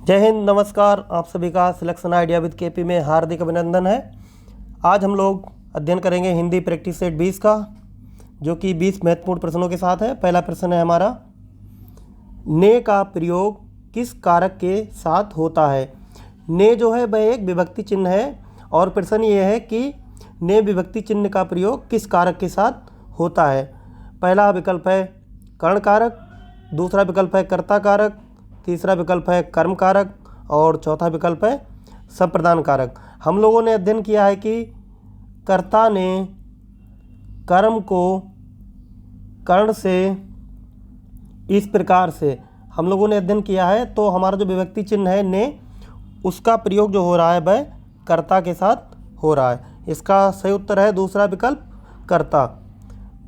जय हिंद, नमस्कार। आप सभी का सिलेक्शन आइडिया विद केपी में हार्दिक अभिनंदन है। आज हम लोग अध्ययन करेंगे हिंदी प्रैक्टिस सेट 20 का, जो कि 20 महत्वपूर्ण प्रश्नों के साथ है। पहला प्रश्न है हमारा, ने का प्रयोग किस कारक के साथ होता है। ने जो है वह एक विभक्ति चिन्ह है और प्रश्न ये है कि ने विभक्ति चिन्ह का प्रयोग किस कारक के साथ होता है। पहला विकल्प है कर्ण कारक, दूसरा विकल्प है कर्ता कारक, तीसरा विकल्प है कर्म कारक और चौथा विकल्प है संप्रदान कारक। हम लोगों ने अध्ययन किया है कि कर्ता ने कर्म को कर्ण से इस प्रकार से हम लोगों ने अध्ययन किया है, तो हमारा जो विभक्ति चिन्ह है ने, उसका प्रयोग जो हो रहा है वह कर्ता के साथ हो रहा है। इसका सही उत्तर है दूसरा विकल्प कर्ता।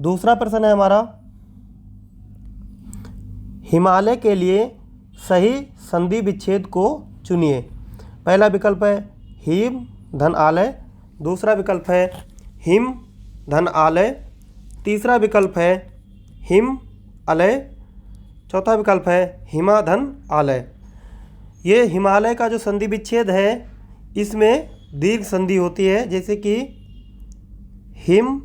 दूसरा प्रश्न है हमारा, हिमालय के लिए सही संधि विच्छेद को चुनिए। पहला विकल्प है हिम धन आलय, दूसरा विकल्प है हिम धन आलय, तीसरा विकल्प है हिम अलय, चौथा विकल्प है हिमा धन आलय। ये हिमालय का जो संधि विच्छेद है इसमें दीर्घ संधि होती है, जैसे कि हिम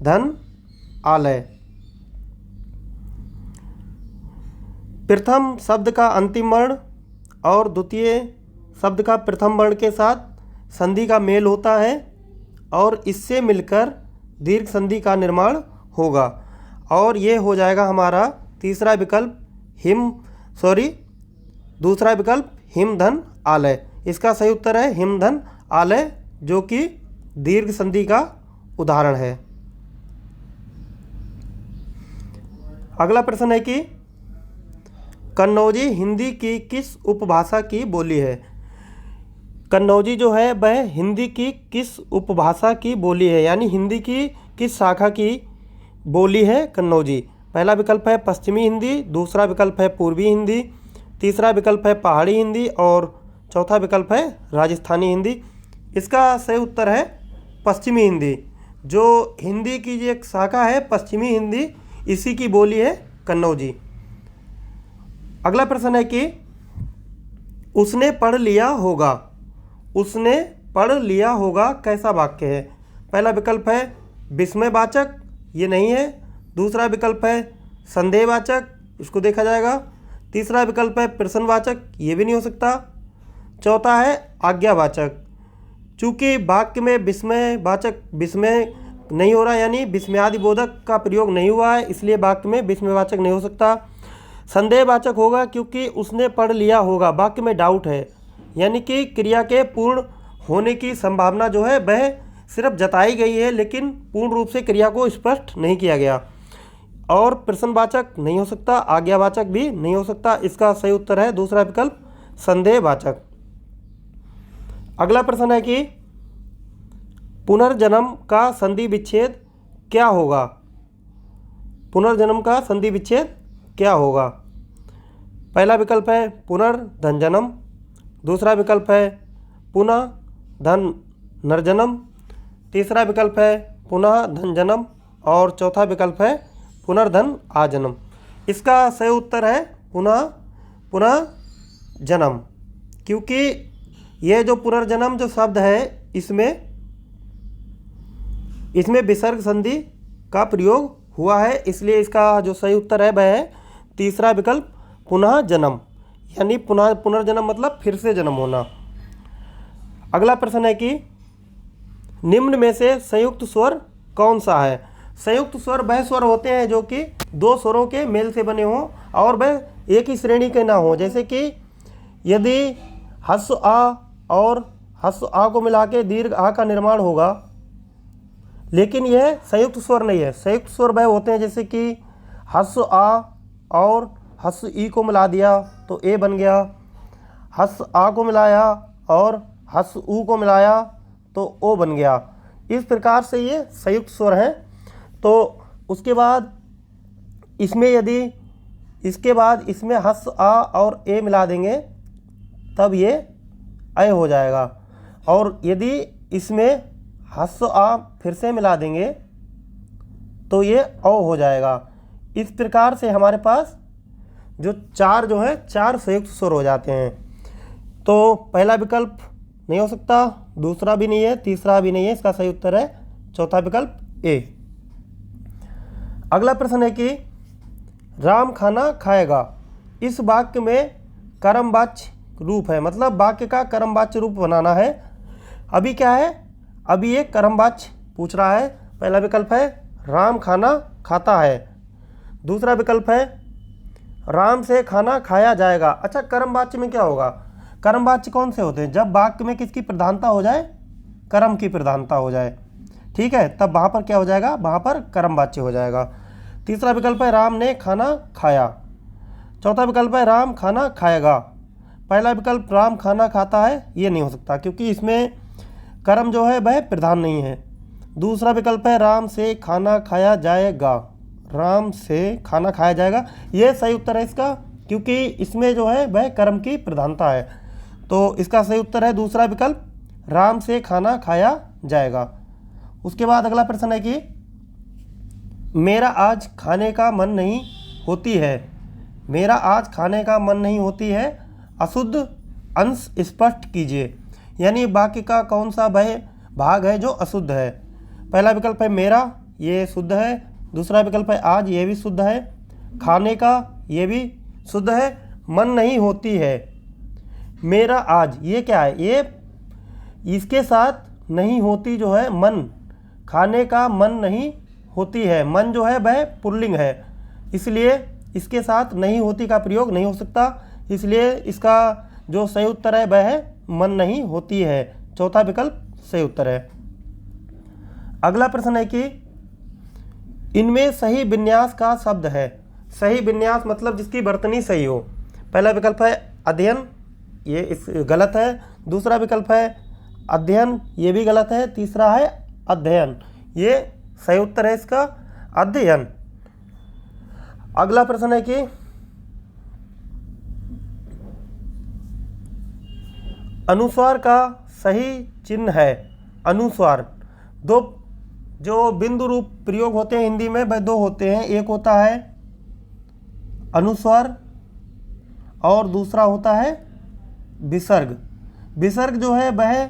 धन आलय। प्रथम शब्द का अंतिम वर्ण और द्वितीय शब्द का प्रथम वर्ण के साथ संधि का मेल होता है और इससे मिलकर दीर्घ संधि का निर्माण होगा, और ये हो जाएगा हमारा तीसरा विकल्प दूसरा विकल्प हिम धन आलय। इसका सही उत्तर है हिम धन आलय, जो कि दीर्घ संधि का उदाहरण है। अगला प्रश्न है कि कन्नौजी हिंदी की किस उपभाषा की बोली है। कन्नौजी जो है वह हिंदी की किस उपभाषा की बोली है, यानी हिंदी की किस शाखा की बोली है कन्नौजी। पहला विकल्प है पश्चिमी हिंदी, दूसरा विकल्प है पूर्वी हिंदी, तीसरा विकल्प है पहाड़ी हिंदी और चौथा विकल्प है राजस्थानी हिंदी। इसका सही उत्तर है पश्चिमी हिंदी। जो हिंदी की जो एक शाखा है पश्चिमी हिंदी, इसी की बोली है कन्नौजी। अगला प्रश्न है कि उसने पढ़ लिया होगा। उसने पढ़ लिया होगा कैसा वाक्य है। पहला विकल्प है विस्मयवाचक, ये नहीं है। दूसरा विकल्प है संदेहवाचक, इसको देखा जाएगा। तीसरा विकल्प है प्रश्नवाचक, ये भी नहीं हो सकता। चौथा है आज्ञावाचक। चूँकि वाक्य में विस्मय नहीं हो रहा, यानी विस्मयादिबोधक का प्रयोग नहीं हुआ है, इसलिए वाक्य में विस्मयवाचक नहीं हो सकता। संदेहवाचक होगा क्योंकि उसने पढ़ लिया होगा, वाक्य में डाउट है, यानी कि क्रिया के पूर्ण होने की संभावना जो है वह सिर्फ जताई गई है, लेकिन पूर्ण रूप से क्रिया को स्पष्ट नहीं किया गया। और प्रश्नवाचक नहीं हो सकता, आज्ञावाचक भी नहीं हो सकता। इसका सही उत्तर है दूसरा विकल्प संदेहवाचक। अगला प्रश्न है कि पुनर्जन्म का संधि विच्छेद क्या होगा। पुनर्जन्म का संधि विच्छेद क्या होगा। पहला विकल्प है पुनर्धन जन्म, दूसरा विकल्प है पुनः धन नरजन्म, तीसरा विकल्प है पुनः धन जन्म और चौथा विकल्प है पुनर्धन आजन्म। इसका सही उत्तर है पुनः जन्म, क्योंकि यह जो पुनर्जन्म जो शब्द है इसमें विसर्ग संधि का प्रयोग हुआ है, इसलिए इसका जो सही उत्तर है वह है तीसरा विकल्प पुनः जन्म, यानी पुनर्जन्म मतलब फिर से जन्म होना। अगला प्रश्न है कि निम्न में से संयुक्त स्वर कौन सा है। संयुक्त स्वर वह स्वर होते हैं जो कि दो स्वरों के मेल से बने हों और वह एक ही श्रेणी के ना हों। जैसे कि यदि हस्व आ और हस्व आ को मिला के दीर्घ आ का निर्माण होगा, लेकिन यह संयुक्त स्वर नहीं है। संयुक्त स्वर वह होते हैं जैसे कि हस्व आ और हस्व ई को मिला दिया तो ए बन गया, हस्व आ को मिलाया और हस्व ऊ को मिलाया तो ओ बन गया। इस प्रकार से ये संयुक्त स्वर हैं। तो उसके बाद इसमें हस्व आ और ए मिला देंगे तब ये अय हो जाएगा, और यदि इसमें हस्व आ फिर से मिला देंगे तो ये औ हो जाएगा। इस प्रकार से हमारे पास जो चार जो है चार संयुक्त स्वर हो जाते हैं। तो पहला विकल्प नहीं हो सकता, दूसरा भी नहीं है, तीसरा भी नहीं है, इसका सही उत्तर है चौथा विकल्प ए। अगला प्रश्न है कि राम खाना खाएगा, इस वाक्य में कर्मवाच्य रूप है, मतलब वाक्य का कर्मवाच्य रूप बनाना है। अभी क्या है, अभी एक कर्मवाच्य पूछ रहा है। पहला विकल्प है राम खाना खाता है, दूसरा विकल्प है राम से खाना खाया जाएगा। अच्छा, कर्मवाच्य में क्या होगा, कर्मवाच्य कौन से होते हैं, जब वाक्य में किसकी प्रधानता हो जाए, कर्म की प्रधानता हो जाए, ठीक है, तब वहाँ पर क्या हो जाएगा, वहाँ पर कर्मवाच्य हो जाएगा। तीसरा विकल्प है राम ने खाना खाया, चौथा विकल्प है राम खाना खाएगा। पहला विकल्प राम खाना खाता है ये नहीं हो सकता क्योंकि इसमें कर्म जो है वह प्रधान नहीं है। दूसरा विकल्प है राम से खाना खाया जाएगा, राम से खाना खाया जाएगा, ये सही उत्तर है इसका, क्योंकि इसमें जो है वह कर्म की प्रधानता है। तो इसका सही उत्तर है दूसरा विकल्प, राम से खाना खाया जाएगा। उसके बाद अगला प्रश्न है कि मेरा आज खाने का मन नहीं होती है, मेरा आज खाने का मन नहीं होती है, अशुद्ध अंश स्पष्ट कीजिए। यानी वाक्य का कौन सा वह भाग है जो अशुद्ध है। पहला विकल्प है मेरा, ये शुद्ध है। दूसरा विकल्प है आज, ये भी शुद्ध है। खाने का, ये भी शुद्ध है। मन नहीं होती है, मेरा आज, ये क्या है, ये इसके साथ नहीं होती जो है मन, खाने का मन नहीं होती है, मन जो है वह पुल्लिंग है, इसलिए इसके साथ नहीं होती का प्रयोग नहीं हो सकता, इसलिए इसका जो सही उत्तर है वह है मन नहीं होती है, चौथा विकल्प सही उत्तर है। अगला प्रश्न है कि इनमें सही विन्यास का शब्द है। सही विन्यास मतलब जिसकी वर्तनी सही हो। पहला विकल्प है अध्ययन, ये इस गलत है। दूसरा विकल्प है अध्ययन, ये भी गलत है। तीसरा है अध्ययन, ये सही उत्तर है इसका अध्ययन। अगला प्रश्न है कि अनुस्वार का सही चिन्ह है। अनुस्वार, दो जो बिंदु रूप प्रयोग होते हैं हिंदी में वह दो होते हैं, एक होता है अनुस्वार और दूसरा होता है विसर्ग। विसर्ग जो है वह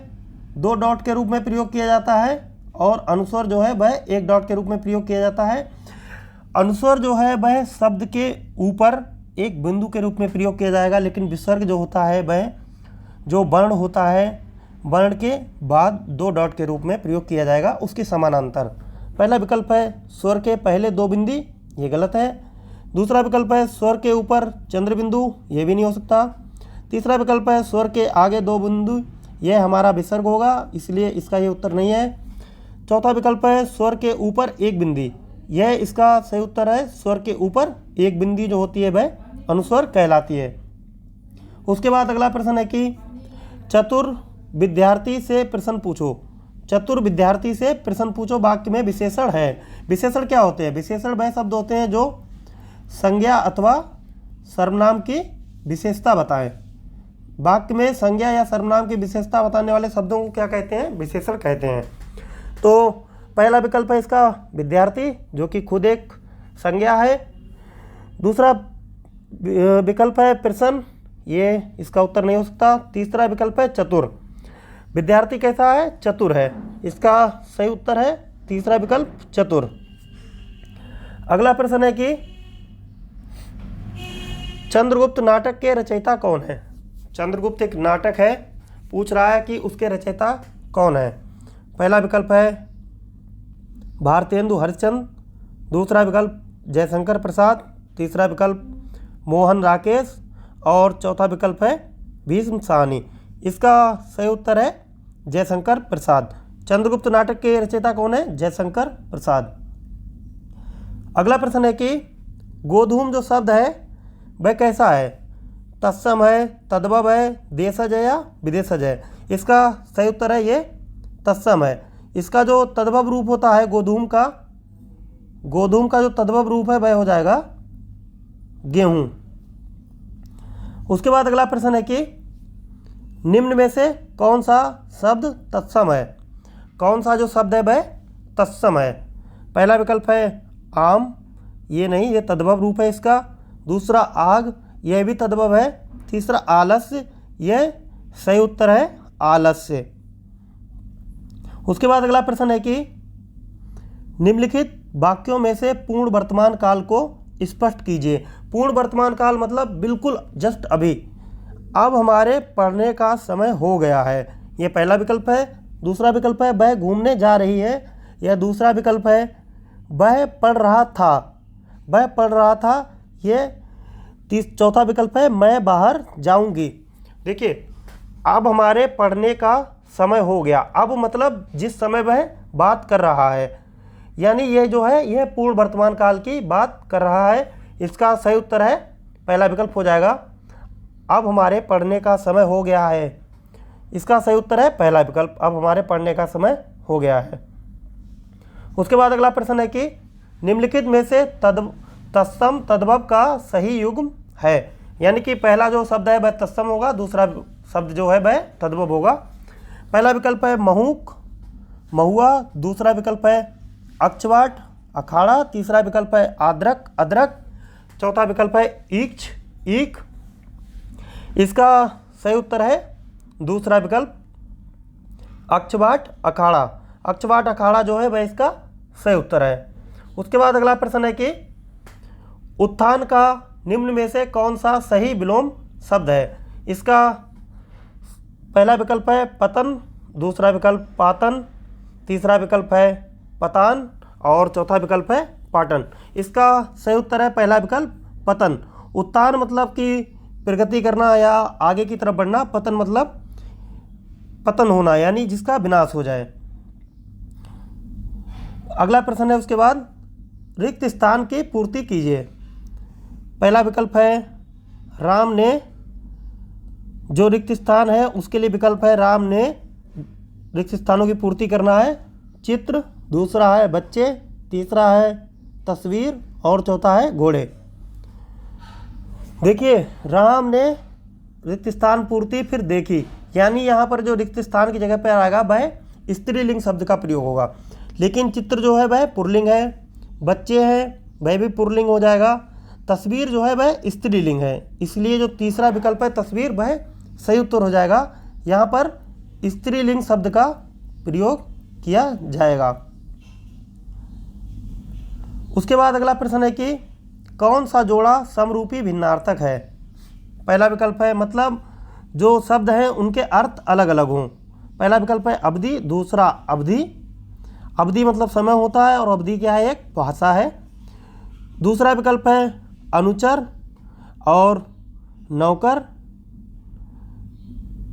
दो डॉट के रूप में प्रयोग किया जाता है और अनुस्वार जो है वह एक डॉट के रूप में प्रयोग किया जाता है। अनुस्वार जो है वह शब्द के ऊपर एक बिंदु के रूप में प्रयोग किया जाएगा, लेकिन विसर्ग जो होता है वह जो वर्ण होता है वर्ण के बाद दो डॉट के रूप में प्रयोग किया जाएगा उसके समानांतर। पहला विकल्प है स्वर के पहले दो बिंदी, ये गलत है। दूसरा विकल्प है स्वर के ऊपर चंद्र बिंदु, ये भी नहीं हो सकता। तीसरा विकल्प है स्वर के आगे दो बिंदु, यह हमारा विसर्ग होगा, इसलिए इसका ये उत्तर नहीं है। चौथा विकल्प है स्वर के ऊपर एक बिंदी, यह इसका सही उत्तर है। स्वर के ऊपर एक बिंदी जो होती है वह अनुस्वर कहलाती है। उसके बाद अगला प्रश्न है कि चतुर विद्यार्थी से प्रश्न पूछो। चतुर विद्यार्थी से प्रश्न पूछो वाक्य में विशेषण है। विशेषण क्या होते हैं, विशेषण वह शब्द होते हैं जो संज्ञा अथवा सर्वनाम की विशेषता बताएं। वाक्य में संज्ञा या सर्वनाम की विशेषता बताने वाले शब्दों को क्या कहते हैं, विशेषण कहते हैं। तो पहला विकल्प है इसका विद्यार्थी, जो कि खुद एक संज्ञा है। दूसरा विकल्प है प्रश्न, ये इसका उत्तर नहीं हो सकता। तीसरा विकल्प है चतुर, विद्यार्थी कैसा है, चतुर है, इसका सही उत्तर है तीसरा विकल्प चतुर। अगला प्रश्न है कि चंद्रगुप्त नाटक के रचयिता कौन है। चंद्रगुप्त एक नाटक है, पूछ रहा है कि उसके रचयिता कौन है। पहला विकल्प है भारतेंदु हरिश्चंद्र, दूसरा विकल्प जयशंकर प्रसाद, तीसरा विकल्प मोहन राकेश और चौथा विकल्प है भीष्म साहनी। इसका सही उत्तर है जयशंकर प्रसाद। चंद्रगुप्त नाटक के रचयिता कौन है, जयशंकर प्रसाद। अगला प्रश्न है कि गोधूम जो शब्द है वह कैसा है, तत्सम है, तद्भव है, देशज है या विदेशज है। इसका सही उत्तर है ये तत्सम है। इसका जो तद्भव रूप होता है गोधूम का जो तद्भव रूप है वह हो जाएगा गेहूं। उसके बाद अगला प्रश्न है कि निम्न में से कौन सा शब्द तत्सम है। कौन सा जो शब्द है वह तत्सम है। पहला विकल्प है आम, ये नहीं, ये तद्भव रूप है इसका। दूसरा आग, यह भी तद्भव है। तीसरा आलस्य, यह सही उत्तर है आलस्य। उसके बाद अगला प्रश्न है कि निम्नलिखित वाक्यों में से पूर्ण वर्तमान काल को स्पष्ट कीजिए। पूर्ण वर्तमान काल मतलब बिल्कुल जस्ट अभी, अब हमारे पढ़ने का समय हो गया है, यह पहला विकल्प है। दूसरा विकल्प है वह घूमने जा रही है, यह दूसरा विकल्प है। वह पढ़ रहा था, वह पढ़ रहा था, यह चौथा विकल्प है मैं बाहर जाऊंगी। देखिए, अब हमारे पढ़ने का समय हो गया, अब मतलब जिस समय वह बात कर रहा है, यानी ये जो है यह पूर्ण वर्तमान काल की बात कर रहा है। इसका सही उत्तर है पहला विकल्प हो जाएगा, अब हमारे पढ़ने का समय हो गया है। इसका सही उत्तर है पहला विकल्प, अब हमारे पढ़ने का समय हो गया है। उसके बाद अगला प्रश्न है कि निम्नलिखित में से तत्सम तद्भव का सही युग्म है। यानी कि पहला जो शब्द है वह तत्सम होगा, दूसरा शब्द जो है वह तद्भव होगा। पहला विकल्प है महूक, महुआ। दूसरा विकल्प है अक्षवाट, अखाड़ा। तीसरा विकल्प है आद्रक, अदरक। चौथा विकल्प है ईख, ईख। इसका सही उत्तर है दूसरा विकल्प अक्षवाट, अखाड़ा। अक्षवाट, अखाड़ा जो है वह इसका सही उत्तर है। उसके बाद अगला प्रश्न है कि उत्थान का निम्न में से कौन सा सही विलोम शब्द है। इसका पहला विकल्प है पतन, दूसरा विकल्प पातन, तीसरा विकल्प है पतान और चौथा विकल्प है पाटन। इसका सही उत्तर है पहला विकल्प पतन। उत्थान मतलब कि प्रगति करना या आगे की तरफ बढ़ना, पतन मतलब पतन होना यानी जिसका विनाश हो जाए। अगला प्रश्न है उसके बाद रिक्त स्थान की पूर्ति कीजिए। पहला विकल्प है राम ने, जो रिक्त स्थान है उसके लिए विकल्प है राम ने रिक्त स्थानों की पूर्ति करना है। चित्र, दूसरा है बच्चे, तीसरा है तस्वीर और चौथा है घोड़े। देखिए, राम ने रिक्त स्थान पूर्ति फिर देखी, यानी यहाँ पर जो रिक्त स्थान की जगह पर आएगा वह स्त्रीलिंग शब्द का प्रयोग होगा। लेकिन चित्र जो है वह पुल्लिंग है, बच्चे हैं वह भी पुल्लिंग हो जाएगा, तस्वीर जो है वह स्त्रीलिंग है, इसलिए जो तीसरा विकल्प है तस्वीर वह सही उत्तर हो जाएगा। यहाँ पर स्त्रीलिंग शब्द का प्रयोग किया जाएगा। उसके बाद अगला प्रश्न है कि कौन सा जोड़ा समरूपी भिन्नार्थक है। पहला विकल्प है मतलब जो शब्द हैं उनके अर्थ अलग अलग हों। पहला विकल्प है अवधि, दूसरा अवधि। अवधि मतलब समय होता है और अवधि क्या है, एक भाषा है। दूसरा विकल्प है अनुचर और नौकर।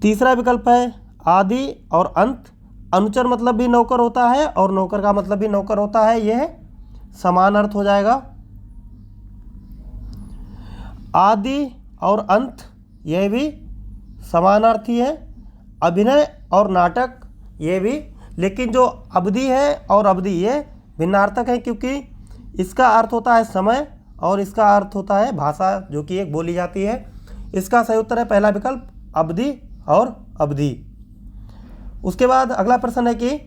तीसरा विकल्प है आदि और अंत। अनुचर मतलब भी नौकर होता है और नौकर का मतलब भी नौकर होता है, यह समान अर्थ हो जाएगा। आदि और अंत यह भी समानार्थी है। अभिनय और नाटक ये भी, लेकिन जो अवधि है और अवधि ये भिन्नार्थक है क्योंकि इसका अर्थ होता है समय और इसका अर्थ होता है भाषा जो कि एक बोली जाती है। इसका सही उत्तर है पहला विकल्प अवधि और अवधि। उसके बाद अगला प्रश्न है कि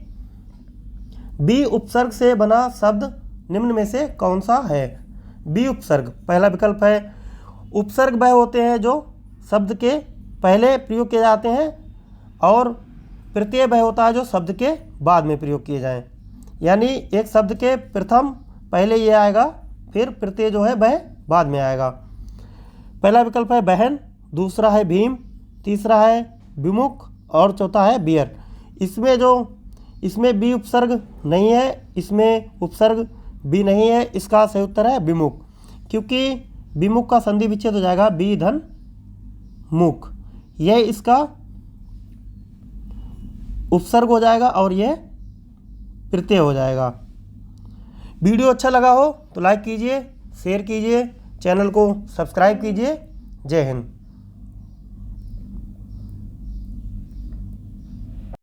बी उपसर्ग से बना शब्द निम्न में से कौन सा है। बी उपसर्ग, पहला विकल्प है उपसर्ग वह होते हैं जो शब्द के पहले प्रयोग किए जाते हैं और प्रत्यय वह होता है जो शब्द के बाद में प्रयोग किए जाएं। यानी एक शब्द के प्रथम पहले ये आएगा, फिर प्रत्यय जो है वह बाद में आएगा। पहला विकल्प है बहन, दूसरा है भीम, तीसरा है विमुख और चौथा है बियर। इसमें बी उपसर्ग नहीं है, इसमें उपसर्ग बी नहीं है। इसका सही उत्तर है विमुख, क्योंकि विमुख का संधि विच्छेद हो जाएगा बी धन मुख, यह इसका उपसर्ग हो जाएगा और यह प्रत्यय हो जाएगा। वीडियो अच्छा लगा हो तो लाइक कीजिए, शेयर कीजिए, चैनल को सब्सक्राइब कीजिए। जय हिंद।